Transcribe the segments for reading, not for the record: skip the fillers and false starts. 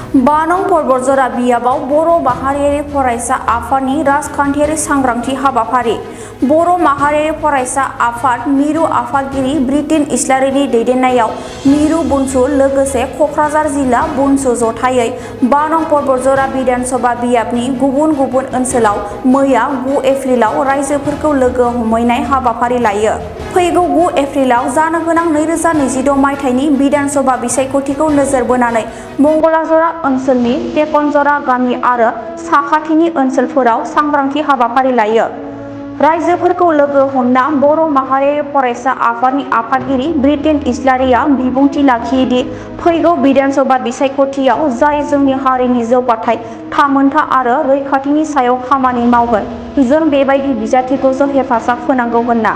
बानं बतझर बियाबाव बर' माहारियारि फरायसा आफादनि राजखान्थियारि सांग्रांथि हाबाफारि। बर' माहारियारि फरायसा आफाद मिरु आफादगिरि ब्रिटेन इस्लारिनि दैदेननायाव मिरु बुनसु लोगोसे क'क्राझार जिल्ला बुनसु जथायै बानं बतझर बिधानसभा बियाबनि गुबुन गुबुन ओनसोलाव मैया 9 एप्रिलाव रायजोफोरखौ लोगो हमहैनाय हाबाफारि लायो। फैगौ 9 एप्रिलाव जानो गोनां 2026 मायथाइनि बिधानसभा बिसायख'थिखौ नोजोर बोनानै मंगलाजरा ओनसोलनि टेकनजरा गामि आरो साखाथिनि ओनसोलफोराव सांग्रांथि हाबाफारि लायो। रायजोफोरखौ लोगो हमना बर' माहारियारि फरायसा आफादनि आफादगिरि ब्रिटेन इस्लारिया बिबुंथि लाखियोदि फैगौ बिधानसभा बिसायख'थियाव जाय जोंनि हारिनि जौगाथाय, थामोनथा आरो रैखाथिनि सायाव खामानि मावगोन, जों बेबायदि बिजाथिखौ जों हेफाजाब होनांगौ होनना।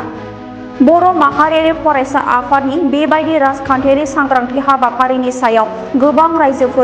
बर' माहारियारि फरायसा आफादनि बेबायदि राजखान्थियारि सांग्रांथि हाबाफारिनि सायाव गोबां रायजोफोर